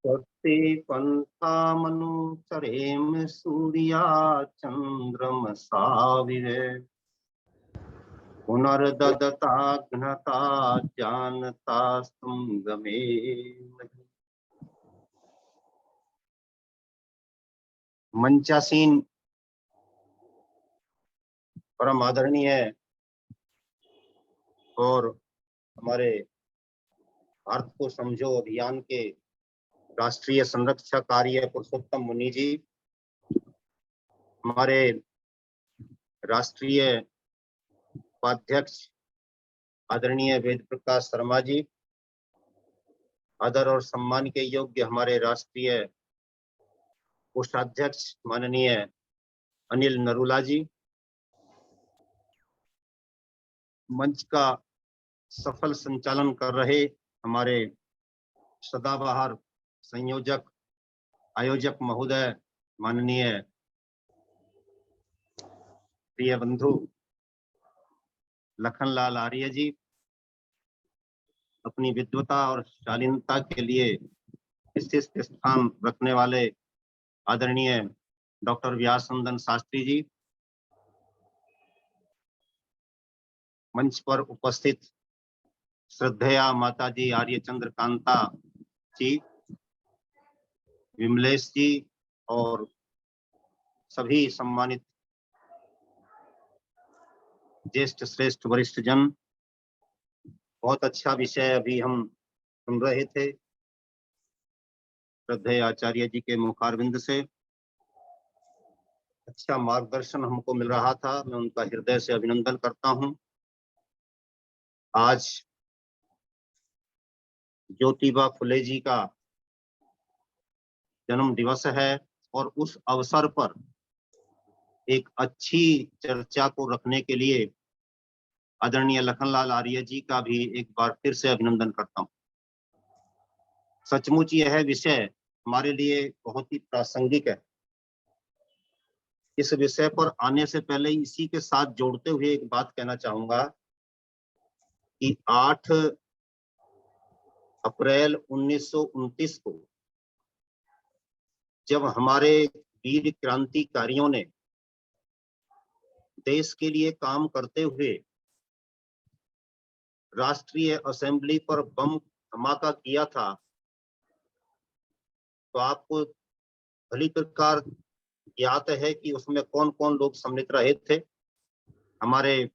स्वस्ति पन्थामनुचरेम सूर्या चन्द्रमसा विवे पुनर्ददताघ्नता जानतास्तं गमे। मंचासीन परम आदरणीय और हमारे भारत को समझो अभियान के राष्ट्रीय संरक्षक कार्य पुरुषोत्तम मुनि जी, हमारे राष्ट्रीय उपाध्यक्ष आदरणीय वेद प्रकाश शर्मा जी, आदर और सम्मान के योग्य हमारे राष्ट्रीय कोषाध्यक्ष माननीय अनिल नरूला जी, मंच का सफल संचालन कर रहे हमारे सदाबहार संयोजक आयोजक महोदय माननीय प्रिय बंधु लखनलाल आर्य जी, अपनी विद्वता और शालीनता के लिए विशिष्ट स्थान रखने वाले आदरणीय डॉक्टर व्यासनंदन शास्त्री जी, मंच पर उपस्थित श्रद्धेया माता जी आर्यचंद्र कांता जी, विमलेश जी और सभी सम्मानित ज्येष्ठ श्रेष्ठ वरिष्ठ जन। बहुत अच्छा विषय अभी हम सुन रहे थे श्रद्धेय आचार्य जी के मुखारविंद से। अच्छा मार्गदर्शन हमको मिल रहा था, मैं उनका हृदय से अभिनंदन करता हूं। आज ज्योतिबा फुले जी का जन्म दिवस है और उस अवसर पर एक अच्छी चर्चा को रखने के लिए आदरणीय लखनलाल आर्य जी का भी एक बार फिर से अभिनंदन करता हूं। सचमुच यह विषय हमारे लिए बहुत ही प्रासंगिक है। इस विषय पर आने से पहले इसी के साथ जोड़ते हुए एक बात कहना चाहूंगा कि 8 अप्रैल 1929 को जब हमारे वीर क्रांतिकारियों ने देश के लिए काम करते हुए राष्ट्रीय असेंबली पर बम धमाका किया था, तो आपको भली प्रकार ज्ञात है कि उसमें कौन कौन लोग सम्मिलित रहे थे। हमारे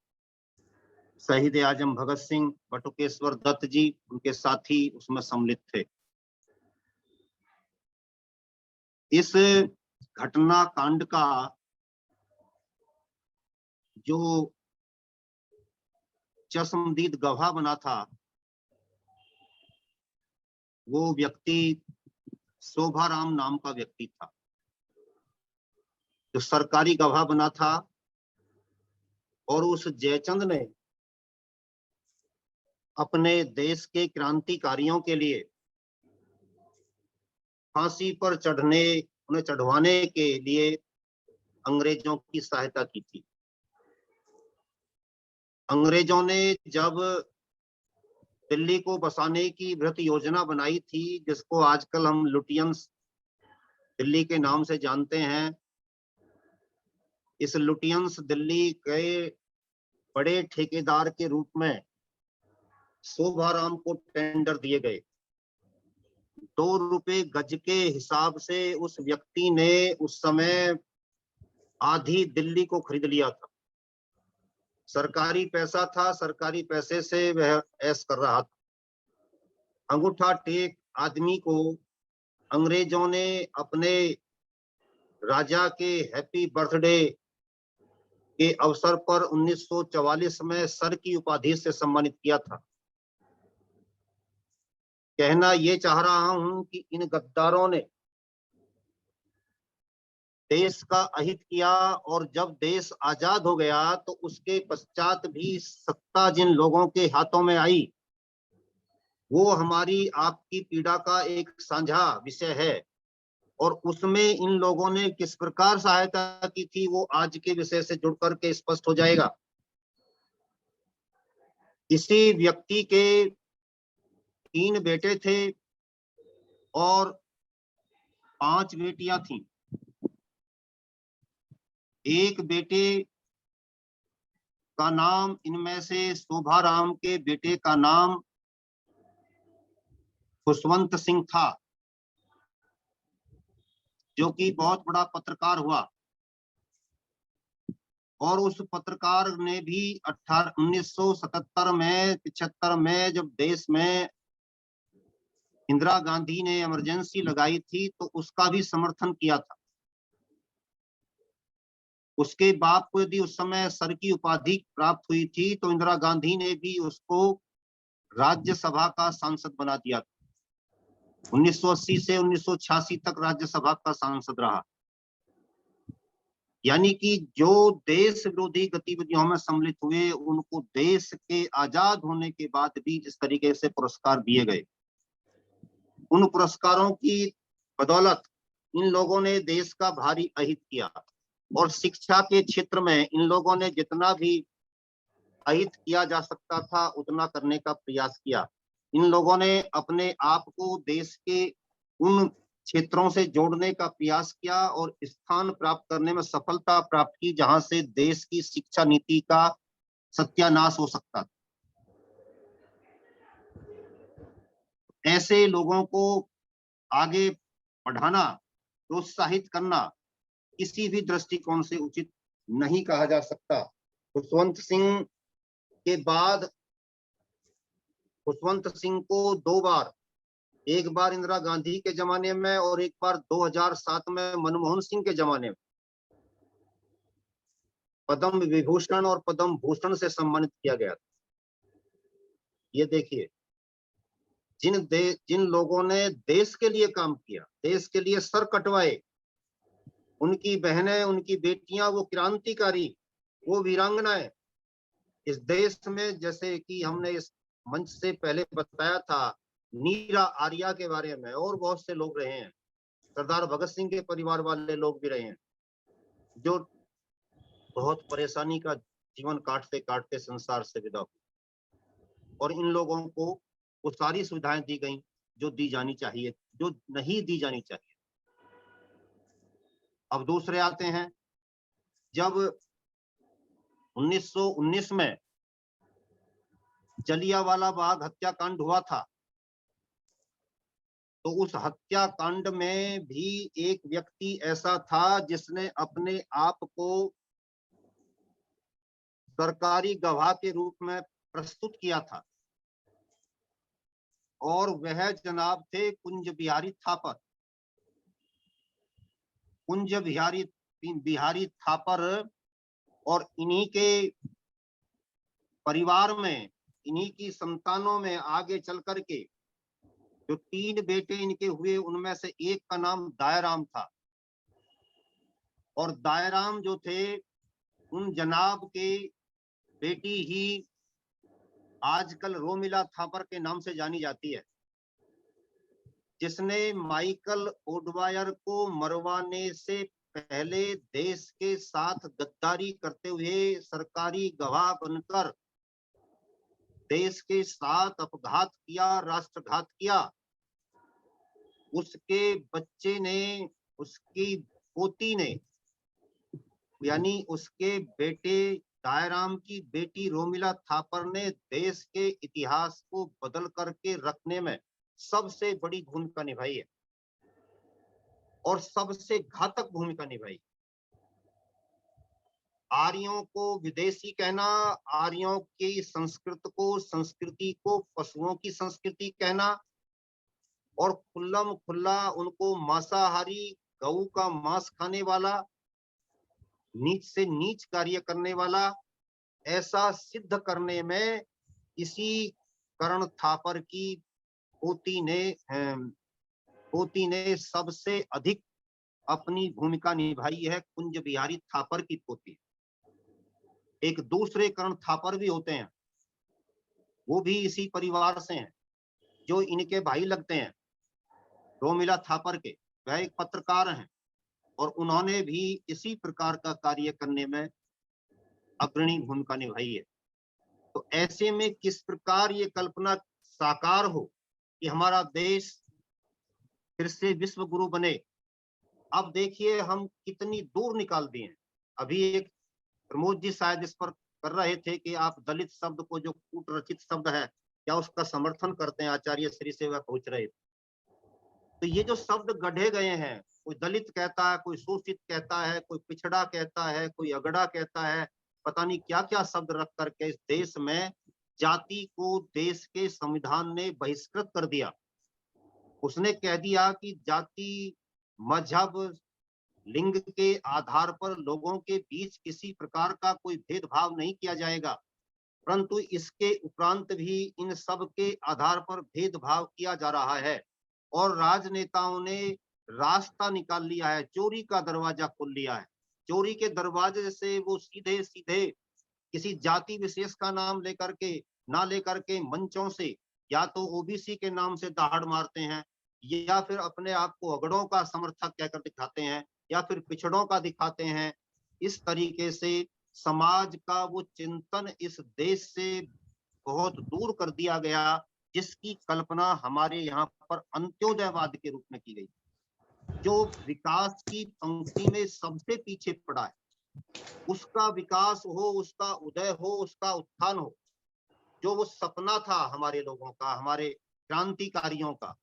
शहीद आजम भगत सिंह, बटुकेश्वर दत्त जी, उनके साथी उसमें सम्मिलित थे। इस घटना कांड का जो चश्मदीद गवाह बना था वो व्यक्ति शोभाराम नाम का व्यक्ति था, जो सरकारी गवाह बना था। और उस जयचंद ने अपने देश के क्रांतिकारियों के लिए फांसी पर उन्हें चढ़वाने के लिए अंग्रेजों की सहायता की थी। अंग्रेजों ने जब दिल्ली को बसाने की वृहत योजना बनाई थी, जिसको आजकल हम लुटियंस दिल्ली के नाम से जानते हैं, इस लुटियंस दिल्ली के बड़े ठेकेदार के रूप में शोभाराम को टेंडर दिए गए। 2 रुपए गज के हिसाब से उस व्यक्ति ने उस समय आधी दिल्ली को खरीद लिया था। सरकारी पैसा था, सरकारी पैसे से वह ऐश कर रहा था। अंगूठा टेक आदमी को अंग्रेजों ने अपने राजा के हैप्पी बर्थडे के अवसर पर 1944 में सर की उपाधि से सम्मानित किया था। कहना ये चाह रहा हूं कि इन गद्दारों ने देश का अहित किया, और जब देश आजाद हो गया तो उसके पश्चात भी सत्ता जिन लोगों के हाथों में आई वो हमारी आपकी पीड़ा का एक साझा विषय है। और उसमें इन लोगों ने किस प्रकार सहायता की थी वो आज के विषय से जुड़ करके स्पष्ट हो जाएगा। इसी व्यक्ति के 3 बेटे थे और 5 बेटियां थीं। एक बेटे का नाम, इनमें से शोभाराम के बेटे का नाम खुशवंत सिंह था, जो कि बहुत बड़ा पत्रकार हुआ। और उस पत्रकार ने भी 1977 में 75 में जब देश में इंदिरा गांधी ने इमरजेंसी लगाई थी तो उसका भी समर्थन किया था। उसके बाप को यदि उस समय सर की उपाधि प्राप्त हुई थी तो इंदिरा गांधी ने भी उसको राज्यसभा का सांसद बना दिया था। 1980 से 1986 तक राज्यसभा का सांसद रहा। यानी कि जो देश विरोधी गतिविधियों में सम्मिलित हुए उनको देश के आजाद होने के बाद भी इस तरीके से पुरस्कार दिए गए। उन पुरस्कारों की बदौलत इन लोगों ने देश का भारी अहित किया और शिक्षा के क्षेत्र में इन लोगों ने जितना भी अहित किया जा सकता था उतना करने का प्रयास किया। इन लोगों ने अपने आप को देश के उन क्षेत्रों से जोड़ने का प्रयास किया और स्थान प्राप्त करने में सफलता प्राप्त की जहां से देश की शिक्षा नीति का सत्यानाश हो सकता था। ऐसे लोगों को आगे बढ़ाना, प्रोत्साहित करना किसी भी दृष्टिकोण से उचित नहीं कहा जा सकता। खुशवंत सिंह के बाद खुशवंत सिंह को 2 बार, एक बार इंदिरा गांधी के जमाने में और एक बार 2007 में मनमोहन सिंह के जमाने में पद्म विभूषण और पद्म भूषण से सम्मानित किया गया था। ये देखिए, जिन लोगों ने देश के लिए काम किया, देश के लिए सर कटवाए, उनकी बहनें, उनकी बेटियां, वो क्रांतिकारी, वो वीरांगनाएं इस देश में, जैसे कि हमने इस मंच से पहले बताया था नीरा आर्या के बारे में, और बहुत से लोग रहे हैं, सरदार भगत सिंह के परिवार वाले लोग भी रहे हैं, जो बहुत परेशानी का जीवन काटते काटते संसार से विदा हुए। और इन लोगों को वो सारी सुविधाएं दी गई जो दी जानी चाहिए, जो नहीं दी जानी चाहिए। अब दूसरे आते हैं, जब 1919 में जलियांवाला बाग हत्याकांड हुआ था तो उस हत्याकांड में भी एक व्यक्ति ऐसा था जिसने अपने आप को सरकारी गवाह के रूप में प्रस्तुत किया था, और वह जनाब थे कुंज बिहारी थापर। कुंज बिहारी थापर, और इन्हीं के परिवार में, इन्हीं की संतानों में आगे चल करके जो 3 बेटे इनके हुए उनमें से एक का नाम दायराम था। और दायराम जो थे उन जनाब के बेटी ही आजकल रोमिला थापर के नाम से जानी जाती है, जिसने माइकल ओडवायर को मरवाने से पहले देश के साथ गद्दारी करते हुए सरकारी गवाह बनकर देश के साथ अपघात किया, राष्ट्रघात किया। उसके बच्चे ने, उसकी पोती ने, यानी उसके बेटे दायराम की बेटी रोमिला थापर ने देश के इतिहास को बदल करके रखने में सबसे बड़ी भूमिका निभाई है और सबसे घातक भूमिका निभाई। आर्यों को विदेशी कहना, आर्यों की संस्कृति को पशुओं की संस्कृति कहना, और खुल्लम खुल्ला उनको मांसाहारी, गऊ का मांस खाने वाला, नीच से नीच कार्य करने वाला, ऐसा सिद्ध करने में इसी कर्ण थापर की पोती ने सबसे अधिक अपनी भूमिका निभाई है। कुंज बिहारी थापर की पोती। एक दूसरे कर्ण थापर भी होते हैं, वो भी इसी परिवार से हैं, जो इनके भाई लगते हैं रोमिला थापर के। वह एक पत्रकार हैं और उन्होंने भी इसी प्रकार का कार्य करने में अग्रणी भूमिका निभाई है। तो ऐसे में किस प्रकार ये कल्पना साकार हो कि हमारा देश फिर से विश्व गुरु बने, अब देखिए हम कितनी दूर निकाल दिए हैं। अभी एक प्रमोद जी शायद इस पर कर रहे थे कि आप दलित शब्द को, जो कूट रचित शब्द है, क्या उसका समर्थन करते हैं? आचार्य श्री से वह पूछ रहे थे। तो ये जो शब्द गढ़े गए हैं, कोई दलित कहता है, कोई शोषित कहता है, कोई पिछड़ा कहता है, कोई अगड़ा कहता है, पता नहीं क्या क्या शब्द रख करके इस देश में जाति को देश के संविधान ने बहिष्कृत कर दिया। उसने कह दिया कि जाति, मजहब, लिंग के आधार पर लोगों के बीच किसी प्रकार का कोई भेदभाव नहीं किया जाएगा, परंतु इसके उपरांत भी इन सब के आधार पर भेदभाव किया जा रहा है। और राजनेताओं ने रास्ता निकाल लिया है, चोरी का दरवाजा खोल लिया है। चोरी के दरवाजे से वो सीधे सीधे किसी जाति विशेष का नाम लेकर के, ना लेकर के मंचों से या तो ओबीसी के नाम से दहाड़ मारते हैं, या फिर अपने आप को अगड़ों का समर्थक कहकर दिखाते हैं, या फिर पिछड़ों का दिखाते हैं। इस तरीके से समाज का वो चिंतन इस देश से बहुत दूर कर दिया गया, जिसकी कल्पना हमारे यहाँ पर अंत्योदयवाद के रूप में की गई, जो विकास की पंक्ति में सबसे पीछे पड़ा है। उसका विकास हो, उसका उदय हो, उसका उत्थान हो, जो वो सपना था हमारे लोगों का, हमारे क्रांतिकारियों का,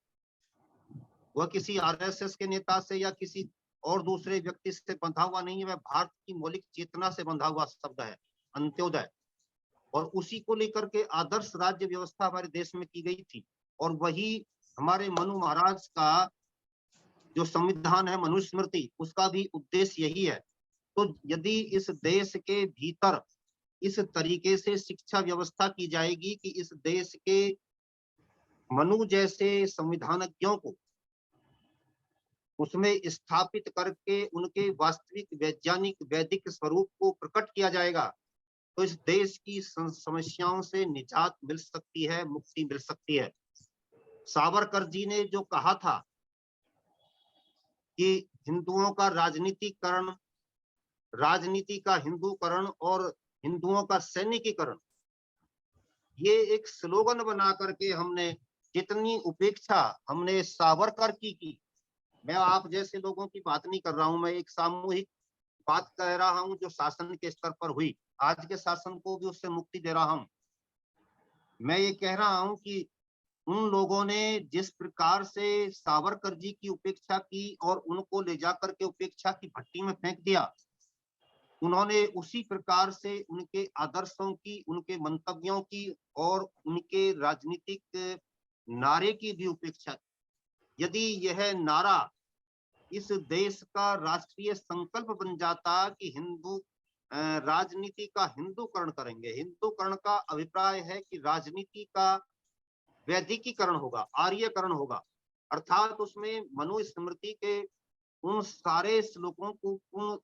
वह किसी आरएसएस के नेता से या किसी और दूसरे व्यक्ति से बंधा हुआ नहीं है। वह भारत की मौलिक चेतना से बंधा हुआ शब्द है, अंत्योदय। और उसी को लेकर के आदर्श राज्य व्यवस्था हमारे देश में की गई थी। और वही हमारे मनु महाराज का जो संविधान है, मनुस्मृति, उसका भी उद्देश्य यही है। तो यदि इस देश के भीतर इस तरीके से शिक्षा व्यवस्था की जाएगी कि इस देश के मनु जैसे संविधानज्ञों को उसमें स्थापित करके उनके वास्तविक वैज्ञानिक वैदिक स्वरूप को प्रकट किया जाएगा, तो इस देश की समस्याओं से निजात मिल सकती है, मुक्ति मिल सकती है। सावरकर जी ने जो कहा था कि हिंदुओं का राजनीतिकरण, राजनीति का हिंदूकरण और हिंदुओं का सैनिकीकरण, ये एक स्लोगन बना करके हमने जितनी उपेक्षा हमने सावरकर की, मैं आप जैसे लोगों की बात नहीं कर रहा हूं, मैं एक सामूहिक बात कह रहा हूं जो शासन के स्तर पर हुई। आज के शासन को भी उससे मुक्ति दे रहा हूं। मैं ये कह रहा हूं कि उन लोगों ने जिस प्रकार से सावरकर जी की उपेक्षा की और उनको ले जाकर के उपेक्षा की भट्टी में फेंक दिया, उन्होंने उसी प्रकार से उनके आदर्शों की, उनके मंतव्यों की और उनके राजनीतिक नारे की भी उपेक्षा की। यदि यह नारा इस देश का राष्ट्रीय संकल्प बन जाता कि हिंदू राजनीति का हिंदूकरण करेंगे, हिंदूकरण का अभिप्राय है कि राजनीति का वैदिकीकरण होगा, आर्यकरण होगा, अर्थात उसमें मनुस्मृति के उन सारे श्लोकों को पूर्ण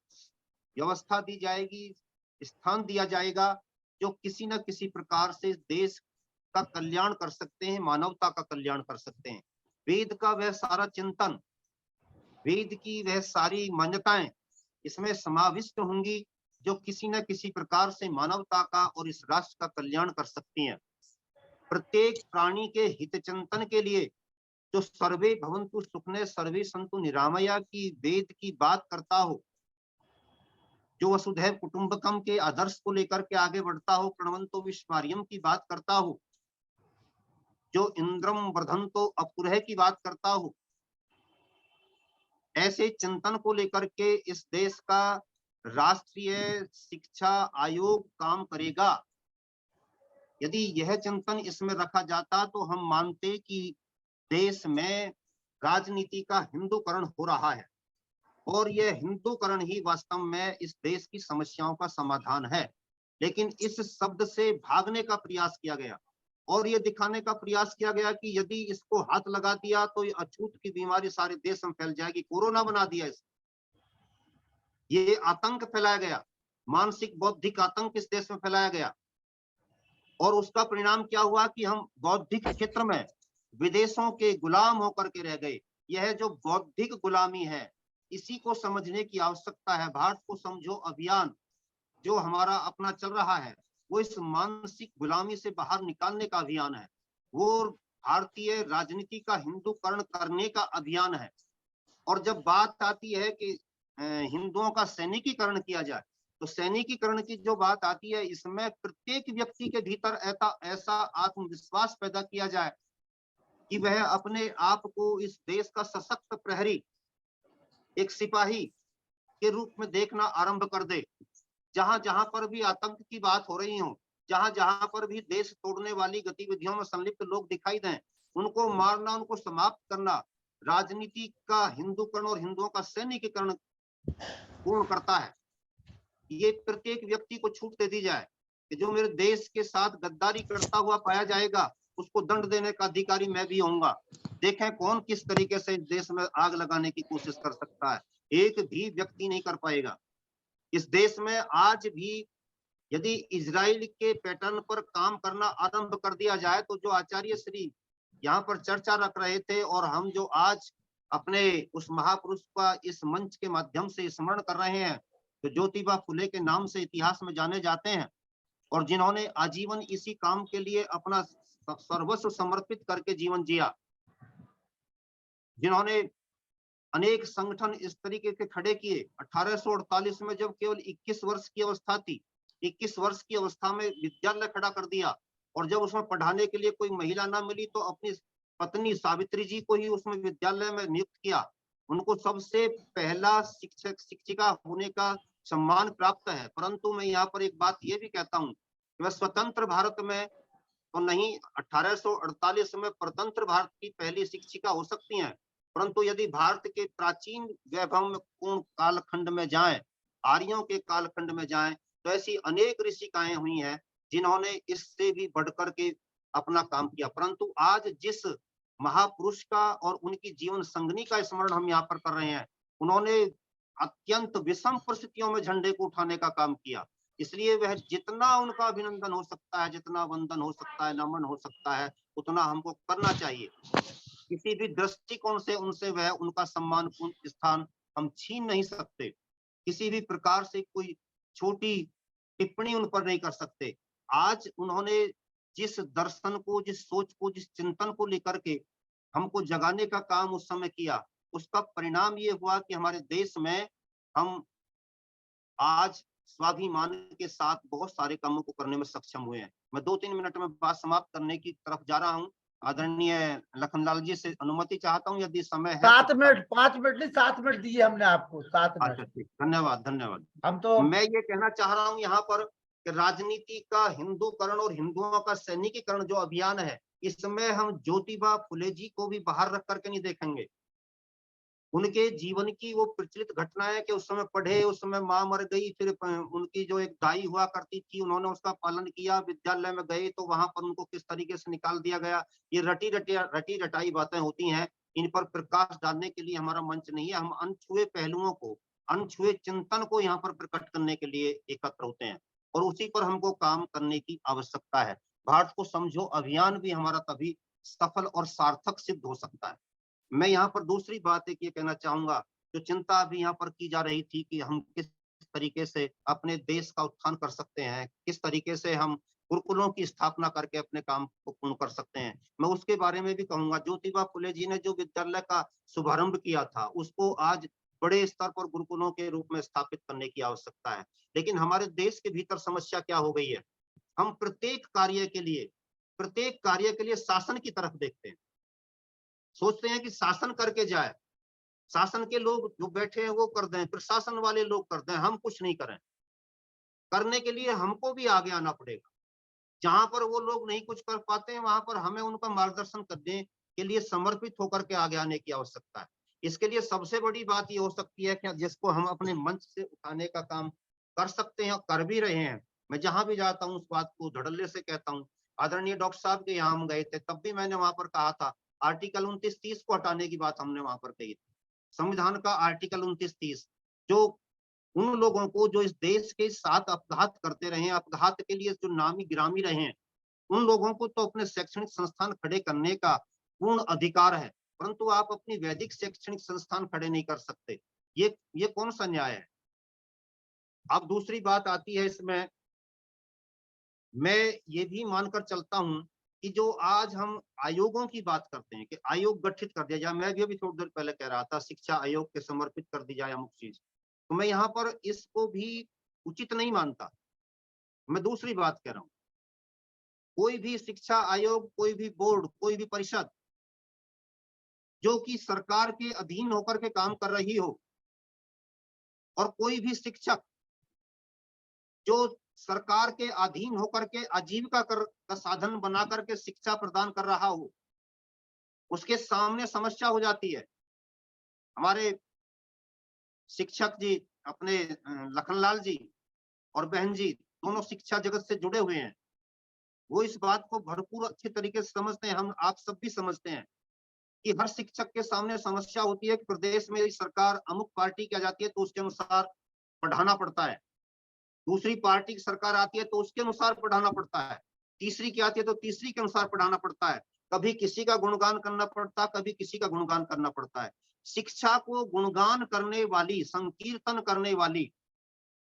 व्यवस्था दी जाएगी, स्थान दिया जाएगा, जो किसी न किसी प्रकार से देश का कल्याण कर सकते हैं, मानवता का कल्याण कर सकते हैं। वेद का वह सारा चिंतन, वेद की वह सारी मान्यताएं इसमें समाविष्ट होंगी, जो किसी न किसी प्रकार से मानवता का और इस राष्ट्र का कल्याण कर सकती हैं। प्रत्येक प्राणी के हित चिंतन के लिए जो सर्वे भवन्तु सुखिनः सर्वे सन्तु निरामया की वेद की बात करता हो, जो वसुधैव कुटुंबकम के आदर्श को लेकर के आगे बढ़ता हो, प्रणवंतो विश्वार्यम की बात करता हो, जो इंद्रम वर्धन्तो अपुरः की बात करता हो, ऐसे चिंतन को लेकर के इस देश का राष्ट्रीय शिक्षा आयोग काम करेगा। यदि यह चिंतन इसमें रखा जाता तो हम मानते कि देश में राजनीति का हिंदूकरण हो रहा है, और यह हिंदूकरण ही वास्तव में इस देश की समस्याओं का समाधान है। लेकिन इस शब्द से भागने का प्रयास किया गया और यह दिखाने का प्रयास किया गया कि यदि इसको हाथ लगा दिया तो ये अछूत की बीमारी सारे देश में फैल जाएगी, कोरोना बना दिया इसे। ये आतंक फैलाया गया, मानसिक बौद्धिक आतंक इस देश में फैलाया गया, और उसका परिणाम क्या हुआ कि हम बौद्धिक क्षेत्र में विदेशों के गुलाम होकर के रह गए। यह जो बौद्धिक गुलामी है, इसी को समझने की आवश्यकता है। भारत को समझो अभियान जो हमारा अपना चल रहा है, वो इस मानसिक गुलामी से बाहर निकालने का अभियान है, वो भारतीय राजनीति का हिंदूकरण करने का अभियान है। और जब बात आती है कि हिंदुओं का सैनिकीकरण किया जाए, तो सैनिकीकरण की जो बात आती है, इसमें प्रत्येक व्यक्ति के भीतर ऐसा आत्मविश्वास पैदा किया जाए कि वह अपने आप को इस देश का सशक्त प्रहरी, एक सिपाही के रूप में देखना आरंभ कर दे। जहां जहां पर भी आतंक की बात हो रही हो, जहां जहां पर भी देश तोड़ने वाली गतिविधियों में संलिप्त लोग दिखाई दें, उनको मारना, उनको समाप्त करना, राजनीति का हिंदूकरण और हिंदुओं का सैनिकीकरण पूर्ण करता है। ये प्रत्येक व्यक्ति को छूट दे दी जाए कि जो मेरे देश के साथ गद्दारी करता हुआ पाया जाएगा, उसको दंड देने का अधिकारी मैं भी होऊंगा। देखें कौन किस तरीके से देश में आग लगाने की कोशिश कर सकता है, एक भी व्यक्ति नहीं कर पाएगा। इस देश में आज भी यदि इजराइल के पैटर्न पर काम करना आरंभ कर दिया जाए, तो जो आचार्य श्री यहाँ पर चर्चा रख रहे थे और हम जो आज अपने उस महापुरुष का इस मंच के माध्यम से स्मरण कर रहे हैं, तो ज्योतिबा फुले के नाम से इतिहास में जाने जाते हैं और जिन्होंने आजीवन इसी काम के लिए अपना सर्वस्व समर्पित करके जीवन जिया, जिन्होंने अनेक संगठन इस तरीके के खड़े किए। 1848 में जब केवल 21 वर्ष की अवस्था थी, 21 वर्ष की अवस्था में विद्यालय खड़ा कर दिया और जब उसमें पढ़ाने के लिए कोई महिला ना मिली तो अपनी पत्नी सावित्री जी को ही उसमें विद्यालय में नियुक्त किया। उनको सबसे पहला शिक्षक शिक्षिका होने का सम्मान प्राप्त है। परंतु मैं यहाँ पर एक बात ये भी कहता हूँ कि वह स्वतंत्र भारत में तो नहीं, 1848 में परतंत्र भारत की पहली शिक्षिका हो सकती हैं, परंतु यदि भारत के प्राचीन वैभव में पूर्ण कालखंड में जाएं, आर्यों के कालखंड में जाएं, तो ऐसी अनेक ऋषिकाएं हुई हैं जिन्होंने इससे भी बढ़कर के अपना काम किया। परंतु आज जिस महापुरुष का और उनकी जीवन संगनी का स्मरण हम यहाँ पर कर रहे हैं, उन्होंने अत्यंत विषम परिस्थितियों में झंडे को उठाने का काम किया। इसलिए वह जितना उनका अभिनंदन हो सकता है, जितना वंदन हो सकता है, नमन हो सकता है, उतना हमको करना चाहिए। किसी भी दृष्टिकोण से उनसे वह उनका सम्मानपूर्ण स्थान हम छीन नहीं सकते। किसी भी प्रकार से कोई छोटी टिप्पणी उन पर नहीं कर सकते। आज उन्होंने जिस दर्शन को, जिस सोच को, जिस चिंतन को लेकर के हमको जगाने का काम उस समय किया, उसका परिणाम ये हुआ कि हमारे देश में हम आज स्वाभिमान के साथ बहुत सारे कामों को करने में सक्षम हुए हैं। मैं 2-3 मिनट में बात समाप्त करने की तरफ जा रहा हूँ। आदरणीय लखनलाल जी से अनुमति चाहता हूँ, यदि समय है 7 मिनट, 5 मिनट नहीं 7 मिनट दिए हमने आपको, 7 मिनट। अच्छा ठीक, धन्यवाद धन्यवाद। हम तो मैं ये कहना चाह रहा हूँ यहाँ पर कि राजनीति का हिंदूकरण और हिंदुओं का सैनिकीकरण जो अभियान है, इसमें हम ज्योतिबा फुले जी को भी बाहर रख करके नहीं देखेंगे। उनके जीवन की वो प्रचलित घटनाएं कि उस समय पढ़े, उस समय माँ मर गई, फिर उनकी जो एक दाई हुआ करती थी, उन्होंने उसका पालन किया, विद्यालय में गए तो वहां पर उनको किस तरीके से निकाल दिया गया। ये रटी रटाई बातें होती हैं, इन पर प्रकाश डालने के लिए हमारा मंच नहीं है। हम अनछुए पहलुओं को, अनछुए चिंतन को यहाँ पर प्रकट करने के लिए एकत्र होते हैं और उसी पर हमको काम करने की आवश्यकता है। भारत को समझो अभियान भी हमारा तभी सफल और सार्थक सिद्ध हो सकता है। मैं यहाँ पर दूसरी बात एक ये कहना चाहूंगा, जो चिंता अभी यहाँ पर की जा रही थी कि हम किस तरीके से अपने देश का उत्थान कर सकते हैं, किस तरीके से हम गुरुकुलों की स्थापना करके अपने काम को पूर्ण कर सकते हैं, मैं उसके बारे में भी कहूंगा। ज्योतिबा फुले जी ने जो विद्यालय का शुभारंभ किया था, उसको आज बड़े स्तर पर गुरुकुलों के रूप में स्थापित करने की आवश्यकता है। लेकिन हमारे देश के भीतर समस्या क्या हो गई है, हम प्रत्येक कार्य के लिए शासन की तरफ देखते हैं, सोचते हैं कि शासन करके जाए, शासन के लोग जो बैठे हैं वो कर दें, प्रशासन वाले लोग कर दें, हम कुछ नहीं करें। करने के लिए हमको भी आगे आना पड़ेगा। जहां पर वो लोग नहीं कुछ कर पाते हैं, वहां पर हमें उनका मार्गदर्शन करने के लिए समर्पित होकर के आगे आने की आवश्यकता है। इसके लिए सबसे बड़ी बात ये हो सकती है कि जिसको हम अपने मंच से उठाने का काम कर सकते हैं और कर भी रहे हैं। मैं जहां भी जाता हूँ उस बात को धड़ल्ले से कहता हूँ। आदरणीय डॉक्टर साहब के यहाँ हम गए थे, तब भी मैंने वहां पर कहा था आर्टिकल 29-30 को हटाने की बात हमने वहां पर कही थी। संविधान का आर्टिकल 29-30 जो उन लोगों को जो इस देश के साथ अपघात करते रहे, अपघात के लिए जो नामी गिरामी रहे हैं, उन लोगों को तो अपने शैक्षणिक संस्थान खड़े करने का पूर्ण अधिकार है, परंतु आप अपनी वैदिक शैक्षणिक संस्थान खड़े नहीं कर सकते। ये कौन सा न्याय है। अब दूसरी बात आती है इसमें, मैं ये भी मानकर चलता हूं कि जो आज हम आयोगों की बात करते हैं कि आयोग गठित कर दिया जाए, मैं भी अभी थोड़ी देर पहले कह रहा था शिक्षा आयोग के समर्पित कर दी जाए अमुक चीज, तो मैं यहाँ पर इसको भी उचित नहीं मानता। मैं दूसरी बात कह रहा हूँ, कोई भी शिक्षा आयोग, कोई भी बोर्ड, कोई भी परिषद जो कि सरकार के अधीन होकर के काम कर रही हो, और कोई भी शिक्षक जो सरकार के अधीन होकर के आजीविका का साधन बना करके शिक्षा प्रदान कर रहा हो, उसके सामने समस्या हो जाती है। हमारे शिक्षक जी अपने लखनलाल जी और बहन जी दोनों शिक्षा जगत से जुड़े हुए हैं, वो इस बात को भरपूर अच्छे तरीके से समझते हैं, हम आप सब भी समझते हैं कि हर शिक्षक के सामने समस्या होती है कि प्रदेश में सरकार अमुक पार्टी की आ जाती है तो उसके अनुसार पढ़ाना पड़ता है, दूसरी पार्टी की सरकार आती है तो उसके अनुसार पढ़ाना पड़ता है, तीसरी की आती है तो तीसरी के अनुसार पढ़ाना पड़ता है, कभी किसी का गुणगान करना पड़ता है, कभी किसी का गुणगान करना पड़ता है। शिक्षा को गुणगान करने वाली, संकीर्तन करने वाली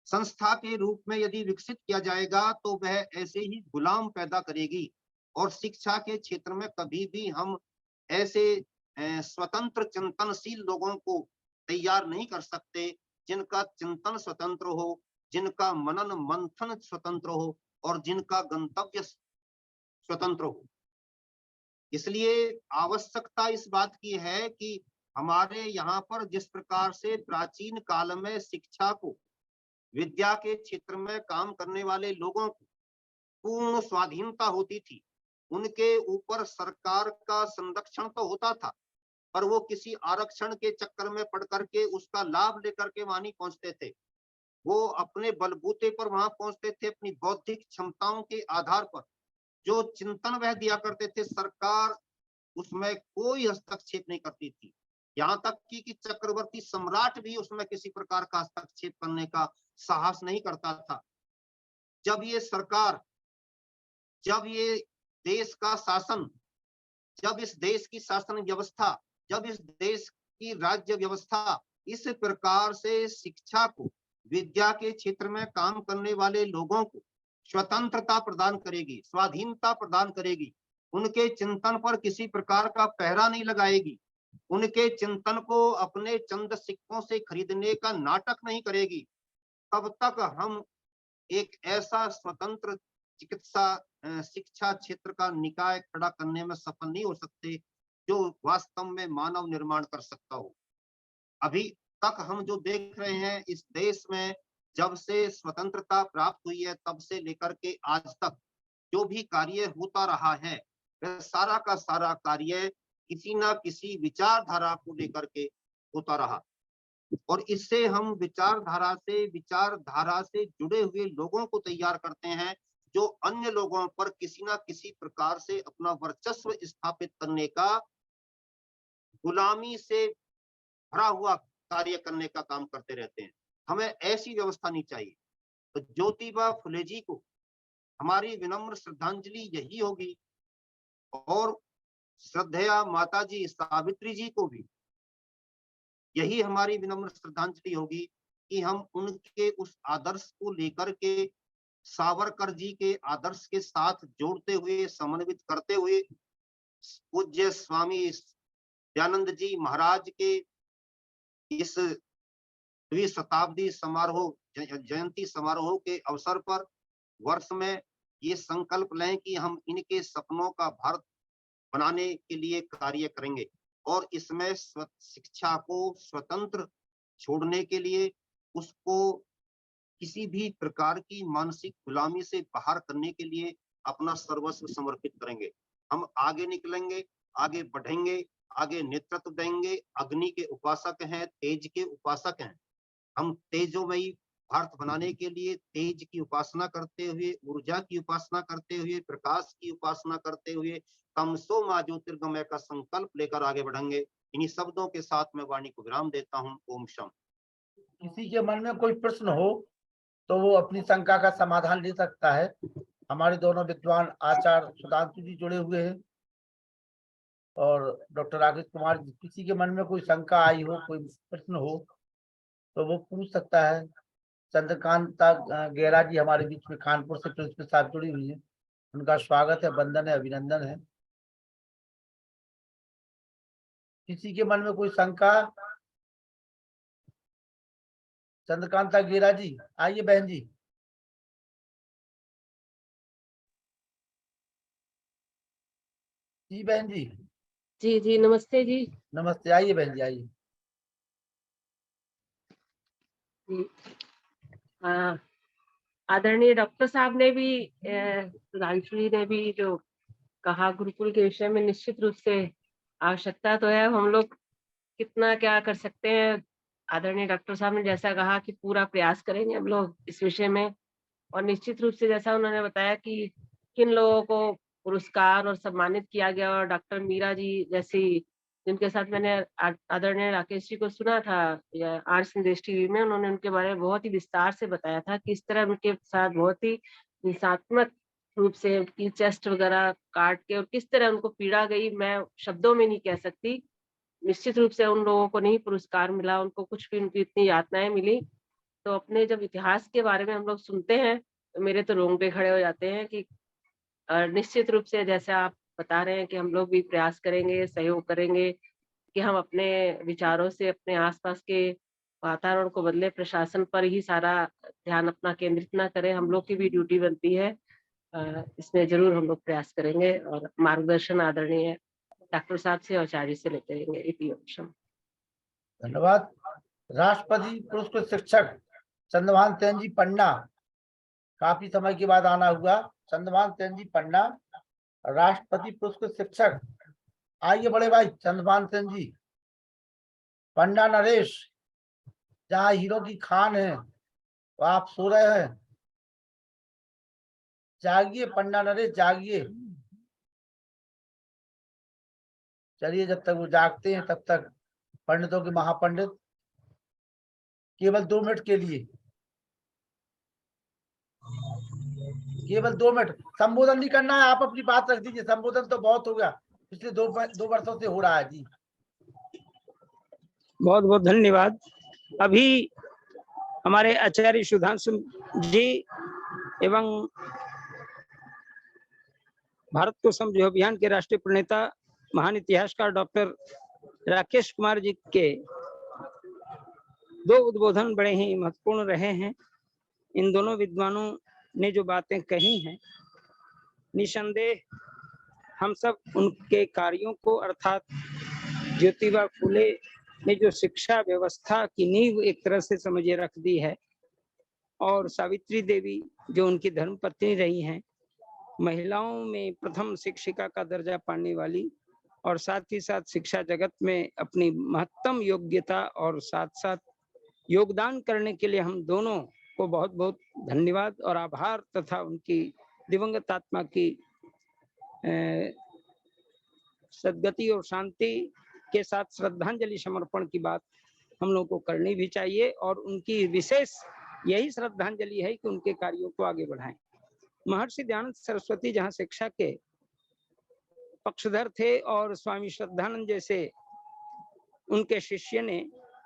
संस्था के रूप में यदि विकसित किया जाएगा तो वह ऐसे ही गुलाम पैदा करेगी, और शिक्षा के क्षेत्र में कभी भी हम ऐसे स्वतंत्र चिंतनशील लोगों को तैयार नहीं कर सकते जिनका चिंतन स्वतंत्र हो, जिनका मनन मंथन स्वतंत्र हो, और जिनका गंतव्य स्वतंत्र हो। इसलिए आवश्यकता इस बात की है कि हमारे यहाँ पर जिस प्रकार से प्राचीन काल में शिक्षा को, विद्या के क्षेत्र में काम करने वाले लोगों को पूर्ण स्वाधीनता होती थी, उनके ऊपर सरकार का संरक्षण तो होता था, पर वो किसी आरक्षण के चक्कर में पड़ करके उसका लाभ लेकर के वहां नहीं पहुंचते थे। वो अपने बलबूते पर वहां पहुंचते थे, अपनी बौद्धिक क्षमताओं के आधार पर जो चिंतन वह दिया करते थे, सरकार उसमें कोई हस्तक्षेप नहीं करती थी। यहाँ तक कि चक्रवर्ती सम्राट भी उसमें किसी प्रकार का हस्तक्षेप करने का साहस नहीं करता था। जब ये सरकार, जब ये देश का शासन, जब इस देश की शासन व्यवस्था, जब इस देश की राज्य व्यवस्था इस प्रकार से शिक्षा को, विद्या के क्षेत्र में काम करने वाले लोगों को स्वतंत्रता प्रदान करेगी, स्वाधीनता प्रदान करेगी, उनके चिंतन पर किसी प्रकार का पहरा नहीं लगाएगी, उनके चिंतन को अपने चंद सिक्कों से खरीदने का नाटक नहीं करेगी, तब तक हम एक ऐसा स्वतंत्र चिकित्सा शिक्षा क्षेत्र का निकाय खड़ा करने में सफल नहीं हो सकते जो वास्तव में मानव निर्माण कर सकता हो। अभी तक हम जो देख रहे हैं इस देश में, जब से स्वतंत्रता प्राप्त हुई है तब से लेकर के आज तक जो भी कार्य होता रहा है, वह सारा का सारा कार्य किसी ना किसी विचारधारा को लेकर के होता रहा, और इससे हम विचारधारा से जुड़े हुए लोगों को तैयार करते हैं जो अन्य लोगों पर किसी ना किसी प्रकार से अपना वर्चस्व स्थापित करने का, गुलामी से भरा हुआ कार्य करने का काम करते रहते हैं। हमें ऐसी व्यवस्था नहीं चाहिए। तो ज्योतिबा फुले जी को हमारी विनम्र श्रद्धांजलि यही होगी, और श्रद्धेया माता जी सावित्री जी को भी यही हमारी विनम्र श्रद्धांजलि होगी कि हम उनके उस आदर्श को लेकर के, सावरकर जी के आदर्श के साथ जोड़ते हुए, समन्वित करते हुए, पूज्य स्वामी दयानंद जी महाराज के इस द्विशताब्दी समारोह, जयंती समारोह के अवसर पर वर्ष में ये संकल्प लें कि हम इनके सपनों का भारत बनाने के लिए कार्य करेंगे, और इसमें शिक्षा को स्वतंत्र छोड़ने के लिए, उसको किसी भी प्रकार की मानसिक गुलामी से बाहर करने के लिए अपना सर्वस्व समर्पित करेंगे। हम आगे निकलेंगे, आगे बढ़ेंगे, आगे नेतृत्व देंगे। अग्नि के उपासक हैं, तेज के उपासक हैं। हम तेजोमयी भारत बनाने के लिए तेज की उपासना करते हुए, ऊर्जा की उपासना करते हुए, प्रकाश की उपासना करते हुए तमसो मा ज्योतिर्गमय का संकल्प लेकर आगे बढ़ेंगे। इन्हीं शब्दों के साथ मैं वाणी को विराम देता हूँ। ओम शम। किसी के मन में कोई प्रश्न हो तो वो अपनी शंका का समाधान ले सकता है। हमारे दोनों विद्वान आचार्य सुधांशु जी जुड़े हुए हैं और डॉक्टर राकेश कुमार जी। किसी के मन में कोई शंका आई हो, कोई प्रश्न हो तो वो पूछ सकता है। चंद्रकांता गेरा जी हमारे बीच में कानपुर से प्रिंसिपल साहब जुड़ी हुई है, उनका स्वागत है, वंदन है, अभिनंदन है। किसी के मन में कोई शंका? चंद्रकांता गेरा जी, आइए बहन जी। जी बहन जी। जी जी नमस्ते जी। नमस्ते, आइए बहन जी, आइए। जी हाँ, आदरणीय डॉक्टर साहब ने भी सुधांशु जी ने भी जो कहा गुरुकुल के विषय में, निश्चित रूप से आवश्यकता तो है। हम लोग कितना क्या कर सकते हैं, आदरणीय डॉक्टर साहब ने जैसा कहा कि पूरा प्रयास करेंगे हम लोग इस विषय में। और निश्चित रूप से जैसा उन्होंने बताया कि किन लोगों को पुरस्कार और सम्मानित किया गया, और डॉक्टर मीरा जी जैसी जिनके साथ मैंने आदरणीय राकेश जी को सुना था या आर संदेश टीवी में, उन्होंने उनके बारे में बहुत ही विस्तार से बताया था कि इस तरह उनके साथ बहुत ही हिंसात्मक रूप से उनकी चेस्ट वगैरह काट के और किस तरह उनको पीड़ा गई, मैं शब्दों में नहीं कह सकती। निश्चित रूप से उन लोगों को नहीं पुरस्कार मिला, उनको कुछ भी, उनकी इतनी यातनाएं मिली। तो अपने जब इतिहास के बारे में हम लोग सुनते हैं तो मेरे तो रोंगटे खड़े हो जाते हैं कि निश्चित रूप से जैसे आप बता रहे हैं कि हम लोग भी प्रयास करेंगे, सहयोग करेंगे कि हम अपने विचारों से अपने आसपास के वातावरण को बदले, प्रशासन पर ही सारा ध्यान अपना केंद्रित ना करें। हम लोग की भी ड्यूटी बनती है, इसमें जरूर हम लोग प्रयास करेंगे और मार्गदर्शन आदरणीय डॉक्टर साहब से और आचार्य से लेते रहेंगे। इति अवश्यम। धन्यवाद। राष्ट्रपति पुरस्कृत शिक्षक चंद्रभान सेन जी पन्ना, काफी समय के बाद आना हुआ। चंद्रभान सेन जी पन्ना, राष्ट्रपति पुरस्कृत शिक्षक, आइए बड़े भाई चंद्रभान सेन जी। पन्ना नरेश, जहाँ हीरो की खान है वो आप सो रहे हैं, जागिए पन्ना नरेश, जागिए। चलिए, जब तक वो जागते हैं तब तक पंडितों के महापंडित केवल 2 मिनट के लिए, केवल 2 मिनट संबोधन नहीं करना है, आप अपनी बात रख दीजिए। संबोधन तो बहुत हो गया, पिछले 2 वर्षों से हो रहा है जी। बहुत बहुत धन्यवाद। अभी हमारे आचार्य सुधांशु जी एवं भारत को समझो अभियान के राष्ट्रीय प्रणेता महान इतिहासकार डॉक्टर राकेश कुमार जी के 2 उद्बोधन बड़े ही महत्वपूर्ण रहे हैं। इन दोनों विद्वानों ने जो बातें कही हैं, निसंदेह हम सब उनके कार्यों को, अर्थात ज्योतिबा फुले ने जो शिक्षा व्यवस्था की नींव एक तरह से समझे रख दी है, और सावित्री देवी जो उनकी धर्मपत्नी रही हैं, महिलाओं में प्रथम शिक्षिका का दर्जा पाने वाली, और साथ ही साथ शिक्षा जगत में अपनी महत्तम योग्यता और साथ साथ योगदान करने के लिए हम दोनों को बहुत बहुत धन्यवाद और आभार तथा उनकी दिवंगत आत्मा की सद्गति और शांति के साथ श्रद्धांजलि समर्पण की बात हम लोगों को करनी भी चाहिए। और उनकी विशेष यही श्रद्धांजलि है कि उनके कार्यों को आगे बढ़ाएं। महर्षि दयानंद सरस्वती जहाँ शिक्षा के पक्षधर थे और स्वामी श्रद्धानंद जैसे उनके शिष्य ने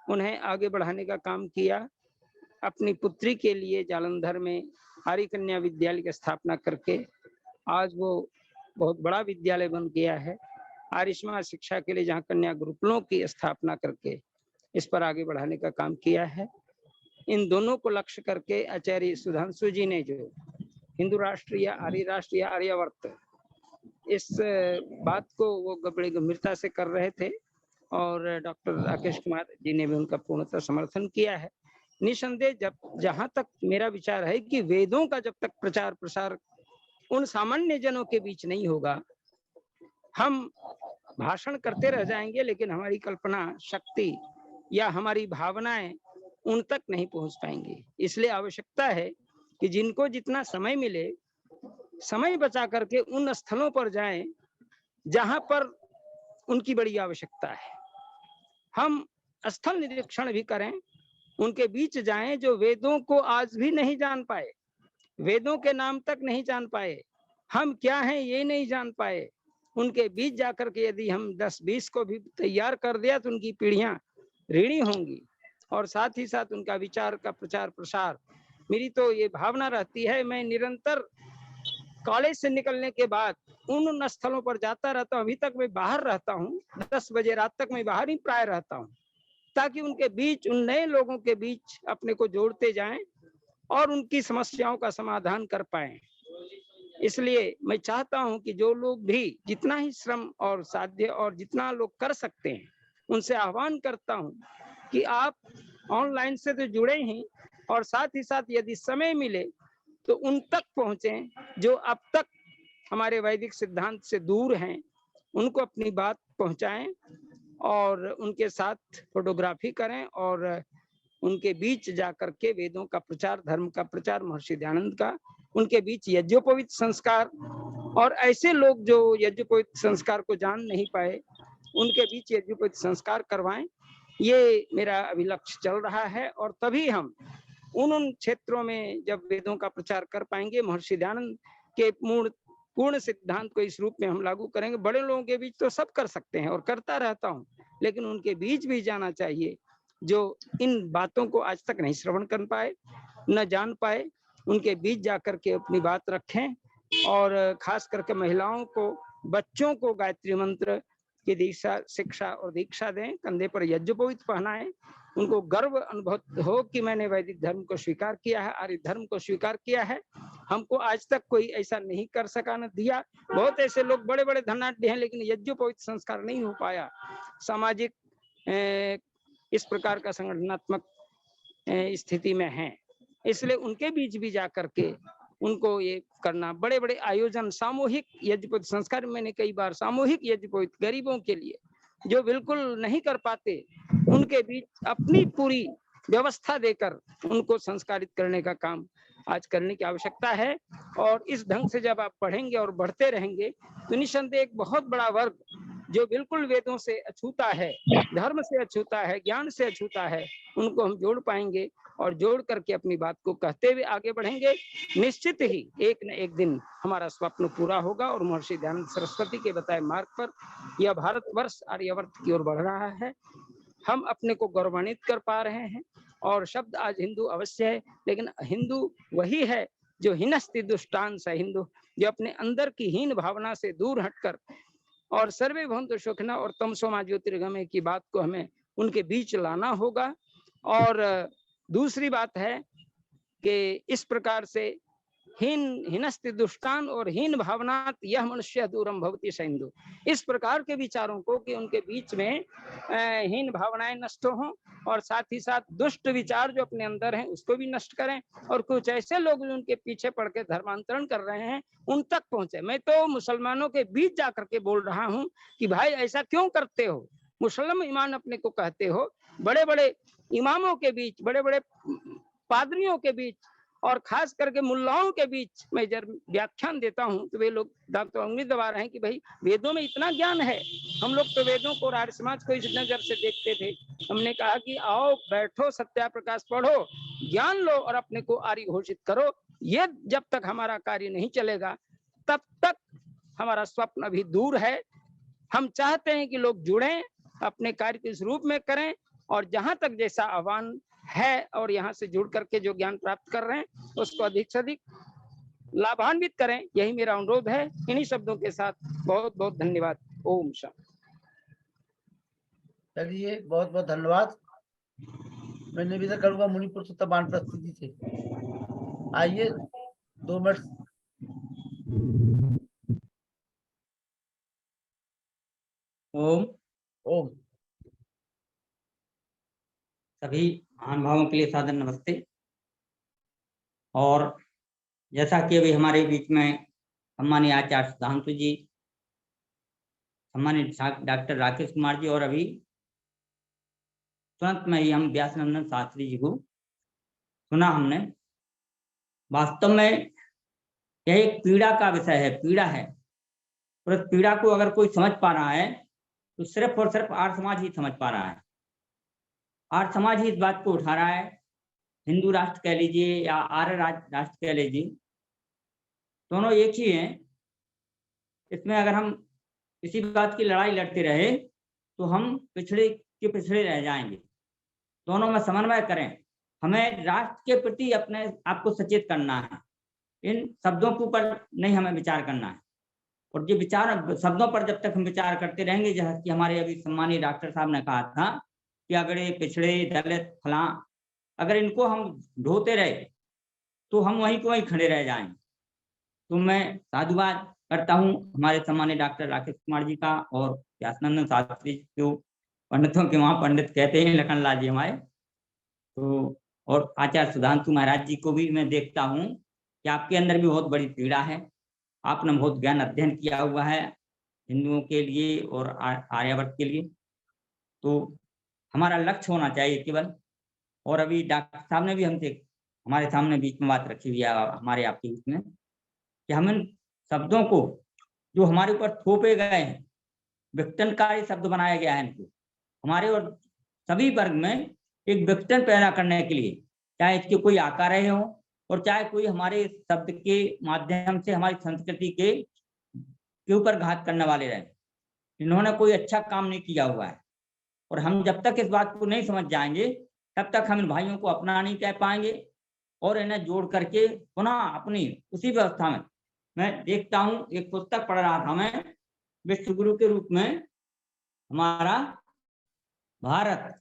उन्हें आगे बढ़ाने का काम किया। अपनी पुत्री के लिए जालंधर में आर्य कन्या विद्यालय की स्थापना करके आज वो बहुत बड़ा विद्यालय बन गया है। आर्य समाज शिक्षा के लिए जहाँ कन्या गुरुकुलों की स्थापना करके इस पर आगे बढ़ाने का काम किया है। इन दोनों को लक्ष्य करके आचार्य सुधांशु जी ने जो हिंदू राष्ट्र या आर्यावर्त, इस बात को वो बड़ी गंभीरता से कर रहे थे और डॉक्टर राकेश कुमार जी ने भी उनका पूर्णतः समर्थन किया है। निसंदेह जहां तक मेरा विचार है कि वेदों का जब तक प्रचार प्रसार उन सामान्य जनों के बीच नहीं होगा, हम भाषण करते रह जाएंगे लेकिन हमारी कल्पना शक्ति या हमारी भावनाएं उन तक नहीं पहुंच पाएंगी। इसलिए आवश्यकता है कि जिनको जितना समय मिले, समय बचा करके उन स्थलों पर जाएं जहां पर उनकी बड़ी आवश्यकता है। हम स्थल निरीक्षण भी करें, उनके बीच जाएं जो वेदों को आज भी नहीं जान पाए, वेदों के नाम तक नहीं जान पाए, हम क्या हैं ये नहीं जान पाए। उनके बीच जाकर के यदि हम 10-20 को भी तैयार कर दिया तो उनकी पीढ़ियां ऋणी होंगी। और साथ ही साथ उनका विचार का प्रचार प्रसार, मेरी तो ये भावना रहती है, मैं निरंतर कॉलेज से निकलने के बाद उन स्थलों पर जाता रहता हूँ। अभी तक मैं बाहर रहता हूँ, 10 बजे रात तक मैं बाहर ही प्राय रहता हूँ, ताकि उनके बीच, उन नए लोगों के बीच अपने को जोड़ते जाएं और उनकी समस्याओं का समाधान कर पाए। इसलिए मैं चाहता हूं कि जो लोग भी जितना ही श्रम और साध्य और जितना लोग कर सकते हैं, उनसे आह्वान करता हूं कि आप ऑनलाइन से तो जुड़े ही, और साथ ही साथ यदि समय मिले तो उन तक पहुंचें जो अब तक हमारे वैदिक सिद्धांत से दूर हैं, उनको अपनी बात पहुंचाएं और उनके साथ फोटोग्राफी करें और उनके बीच जाकर के वेदों का प्रचार, धर्म का प्रचार, महर्षि दयानंद का, उनके बीच यज्ञोपवीत संस्कार, और ऐसे लोग जो यज्ञोपवीत संस्कार को जान नहीं पाए उनके बीच यज्ञोपवीत संस्कार करवाएं। ये मेरा अभिलक्ष्य चल रहा है, और तभी हम उन क्षेत्रों में जब वेदों का प्रचार कर पाएंगे, महर्षि दयानंद के पूर्ण सिद्धांत को इस रूप में हम लागू करेंगे। बड़े लोगों के बीच तो सब कर सकते हैं और करता रहता हूँ, लेकिन उनके बीच भी जाना चाहिए जो इन बातों को आज तक नहीं श्रवण कर पाए, न जान पाए। उनके बीच जाकर के अपनी बात रखें, और खास करके महिलाओं को, बच्चों को गायत्री मंत्र की दीक्षा, शिक्षा और दीक्षा दें, कंधे पर यज्ञोपवीत पहनाएं, उनको गर्व अनुभव हो कि मैंने वैदिक धर्म को स्वीकार किया है, आर्य धर्म को स्वीकार किया है। हमको आज तक कोई ऐसा नहीं कर सका, न दिया। बहुत ऐसे लोग बड़े बड़े धनाढ्य हैं, लेकिन यज्ञोपवीत संस्कार नहीं हो पाया। सामाजिक इस प्रकार का संगठनात्मक स्थिति में है, इसलिए उनके बीच भी जा करके उनको ये करना। बड़े बड़े आयोजन, सामूहिक यज्ञोपवीत संस्कार, मैंने कई बार सामूहिक यज्ञोपवीत गरीबों के लिए जो बिल्कुल नहीं कर पाते, उनके बीच अपनी पूरी व्यवस्था देकर उनको संस्कारित करने का काम आज करने की आवश्यकता है। और इस ढंग से जब आप पढ़ेंगे और बढ़ते रहेंगे तो निसंदेह एक बहुत बड़ा वर्ग जो बिल्कुल वेदों से अछूता है, धर्म से अछूता है, ज्ञान से अछूता है, उनको हम जोड़ पाएंगे, और जोड़ करके अपनी बात को कहते हुए आगे बढ़ेंगे। निश्चित ही एक न एक दिन हमारा स्वप्न पूरा होगा, और महर्षि दयानंद सरस्वती के बताए मार्ग पर यह भारतवर्ष आर्यावर्त की ओर बढ़ रहा है। हम अपने को गौरवान्वित कर पा रहे हैं, और शब्द आज हिंदू अवश्य है, लेकिन हिंदू वही है जो हिनस्ति दुष्टान स हिंदू, जो अपने अंदर की हीन भावना से दूर हटकर और सर्वे भवन्तु सुखिनः और तमसो मा ज्योतिर्गमय की बात को हमें उनके बीच लाना होगा। और दूसरी बात है कि इस प्रकार से हिनस्ति दुष्टान और हीन भावनात् यह मनुष्य दूरम भवति स हिंदू, इस प्रकार के विचारों को कि उनके बीच में हीन भावनाएं नष्ट हों, और साथ ही साथ दुष्ट विचार जो अपने अंदर हैं उसको भी नष्ट करें, और कुछ ऐसे लोग जो उनके पीछे पड़ के धर्मांतरण कर रहे हैं उन तक पहुंचे। मैं तो मुसलमानों के बीच जाकर के बोल रहा हूं कि भाई ऐसा क्यों करते हो, मुसलमान ईमान अपने को कहते हो, बड़े बड़े इमामों के बीच, बड़े बड़े पादरियों के बीच, और खास करके मुल्लाओं के बीच मैं जब व्याख्यान देता हूं तो वे लोग तो उंगली दबा रहे हैं कि भाई वेदों में इतना ज्ञान है। हम लोग तो वेदों को और आर्य समाज को इस नजर से देखते थे। हमने कहा कि आओ बैठो, सत्या प्रकाश पढ़ो, ज्ञान लो और अपने को आर्य घोषित करो। ये जब तक हमारा कार्य नहीं चलेगा तब तक हमारा स्वप्न अभी दूर है। हम चाहते हैं कि लोग जुड़ें, अपने कार्य को इस रूप में करें, और जहां तक जैसा आह्वान है और यहाँ से जुड़ करके जो ज्ञान प्राप्त कर रहे हैं उसको अधिक से अधिक लाभान्वित करें, यही मेरा अनुरोध है। इन्हीं शब्दों के साथ बहुत बहुत धन्यवाद। ओम शांति। चलिए, बहुत बहुत धन्यवाद। मैं निवेदन करूंगा मुनि पुरुषोत्तम वानप्रस्थ जी से, आइए 2 मिनट। ओम। ओम। सभी महानुभावों के लिए सादर नमस्ते। और जैसा कि अभी हमारे बीच में सम्मानीय आचार्य सुधांशु जी, सम्मानित डॉक्टर राकेश कुमार जी, और अभी तुरंत में ही हम व्यासनंदन शास्त्री जी को सुना हमने। वास्तव में यह एक पीड़ा का विषय है, पीड़ा है, और इस पीड़ा को अगर कोई समझ पा रहा है तो सिर्फ और सिर्फ आर्य समाज ही समझ पा रहा है। आर्य समाज ही इस बात को उठा रहा है। हिंदू राष्ट्र कह लीजिए या आर्य राष्ट्र कह लीजिए, दोनों एक ही हैं। इसमें अगर हम इसी बात की लड़ाई लड़ते रहे तो हम पिछड़े के पिछड़े रह जाएंगे। दोनों में समन्वय करें। हमें राष्ट्र के प्रति अपने आप को सचेत करना है। इन शब्दों के ऊपर नहीं हमें विचार करना है। और ये विचार शब्दों पर जब तक हम विचार करते रहेंगे, जैसे कि हमारे अभी सम्मानीय डॉक्टर साहब ने कहा था कि अगड़े पिछड़े दलित फलां, अगर इनको हम ढोते रहे तो हम वहीं को वहीं खड़े रह जाएंगे। तो मैं साधुवाद करता हूँ हमारे सम्मानीय डॉक्टर राकेश कुमार जी का, और व्यासनंदन शास्त्री जो पंडितों के वहाँ पंडित कहते हैं लखनलाल जी हमारे, तो और आचार्य सुधांशु महाराज जी को भी मैं देखता हूँ कि आपके अंदर भी बहुत बड़ी पीड़ा है। आपने बहुत ज्ञान अध्ययन किया हुआ है हिंदुओं के लिए और आर्यावर्त के लिए, तो हमारा लक्ष्य होना चाहिए केवल। और अभी डॉक्टर साहब ने भी हमसे हमारे सामने बीच में बात रखी हुई है हमारे आपके बीच में, कि हम इन शब्दों को जो हमारे ऊपर थोपे गए हैं, विघटनकारी शब्द बनाया गया है, इनको हमारे और सभी वर्ग में एक विघटन पैदा करने के लिए, चाहे इसके कोई आकार रहे हो और चाहे कोई हमारे शब्द के माध्यम से हमारी संस्कृति के ऊपर घात करने वाले रहे। इन्होंने कोई अच्छा काम नहीं किया हुआ है, और हम जब तक इस बात को नहीं समझ जाएंगे तब तक हम इन भाइयों को अपना नहीं कह पाएंगे, और इन्हें जोड़ करके पुनः अपनी उसी व्यवस्था में, मैं देखता हूँ एक पुस्तक पढ़ रहा था मैं, विश्व गुरु के रूप में हमारा भारत,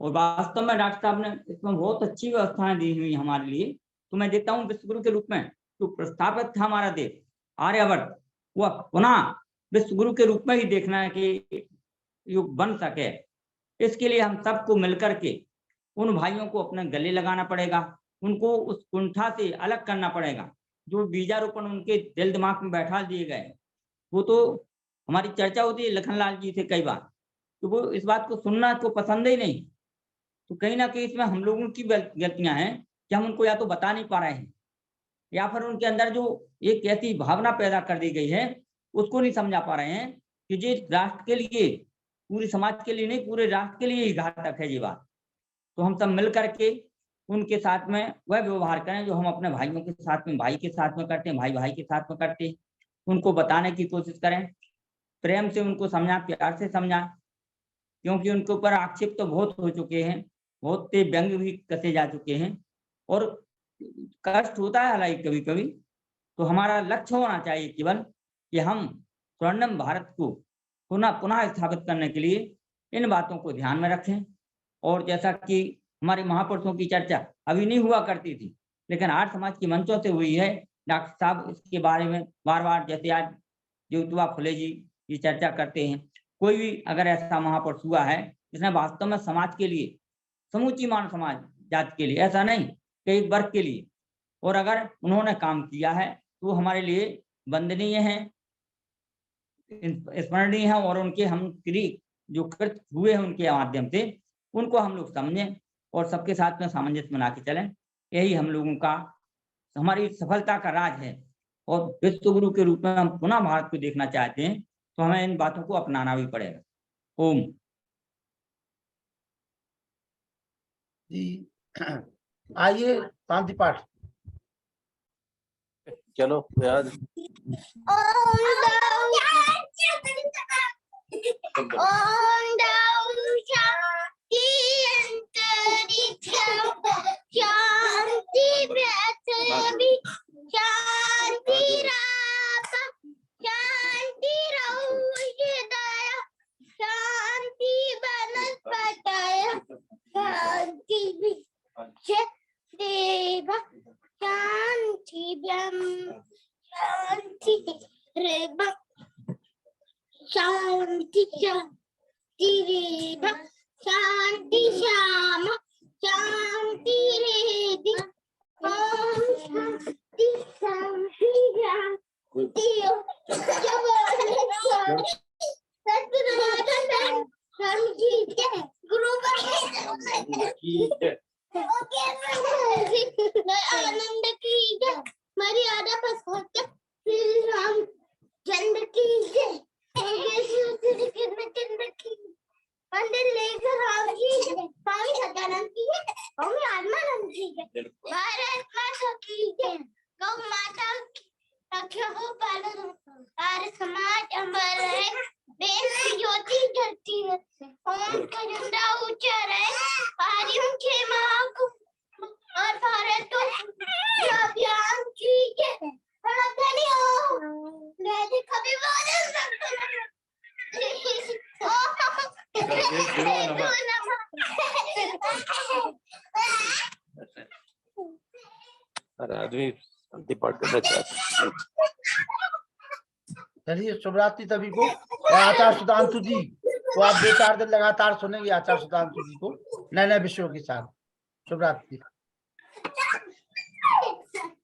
और वास्तव में डॉक्टर साहब ने इसमें बहुत अच्छी व्यवस्थाएं दी हुई हमारे लिए। तो मैं देखता हूँ विश्व गुरु के रूप में जो प्रस्थापित था हमारा देश आर्यावर्त, वह पुनः विश्व गुरु के रूप में ही देखना के युग बन सके। इसके लिए हम सबको मिलकर के उन भाइयों को अपने गले लगाना पड़ेगा, उनको उस कुंठा से अलग करना पड़ेगा जो बीजारोपण उनके दिल दिमाग में बैठा दिए गए। वो तो हमारी चर्चा होती है लखनलाल जी से कई बार, तो वो इस बात को सुनना को पसंद ही नहीं। तो कहीं ना कहीं इसमें हम लोगों की गलतियां हैं कि हम उनको या तो बता नहीं पा रहे हैं, या फिर उनके अंदर जो एक ऐसी भावना पैदा कर दी गई है उसको नहीं समझा पा रहे हैं कि ये राष्ट्र के लिए, पूरे समाज के लिए नहीं, पूरे राष्ट्र के लिए ही घातक है ये बात। तो हम सब मिल करके उनके साथ में वह व्यवहार करें जो हम अपने भाइयों के साथ में, भाई के साथ में करते हैं, भाई भाई के साथ में करते हैं। उनको बताने की कोशिश करें, प्रेम से उनको समझा, प्यार से समझा, क्योंकि उनके ऊपर आक्षेप तो बहुत हो चुके हैं, बहुत से व्यंग भी कसे जा चुके हैं, और कष्ट होता है हालांकि कभी कभी। तो हमारा लक्ष्य होना चाहिए केवल कि हम स्वर्णिम भारत को पुनः स्थापित करने के लिए इन बातों को ध्यान में रखें। और जैसा कि हमारे महापुरुषों की चर्चा अभी नहीं हुआ करती थी, लेकिन आर्य समाज के मंचों से हुई है। डॉक्टर साहब इसके बारे में बार बार, जैसे आज ज्योतिबा फुले जी ये चर्चा करते हैं, कोई भी अगर ऐसा महापुरुष हुआ है जिसने वास्तव में समाज के लिए, समूची मानव समाज जाति के लिए, ऐसा नहीं कि एक वर्ग के लिए, और अगर उन्होंने काम किया है तो वो हमारे लिए वंदनीय है, स्मरणीय है, और उनके हम जो कृत हुए हैं उनके माध्यम से उनको हम लोग समझें और सबके साथ में सामंजस्य बना के चलें। यही हम लोगों का, हमारी सफलता का राज है। और विश्व गुरु के रूप में हम पुनः भारत को देखना चाहते हैं तो हमें इन बातों को अपनाना भी पड़ेगा। ओम जी। आइए शांति पाठ। चलो यार शांति शांति श्याम शांति रेदि ओम शांति शांति शांति गुरु आनंद की जय, मर्यादा पसंद श्री राम चंद्र की जय, चंद्र की मंदिर लेकर राम की जय, स्वामी सदानंद की जय, स्वामी आत्मानंद की जय, भारत माता की जय, गौ माता की रक्षा हो पालन, सारे समाज अमर रहे, देश की ज्योति जलती रहे, ओम का झंडा ऊंचा रहे, पारियों के महाकुंभ और भारत को अभियान की हर आदमी शांति पाठ करना चाहता है। चलिए शुभ रात्रि सभी को। और आचार्य सुधांशु जी को आप 2-4 दिन लगातार सुनेंगे आचार्य सुधांशु जी को नए नए विषयों के साथ। शुभ रात्रि।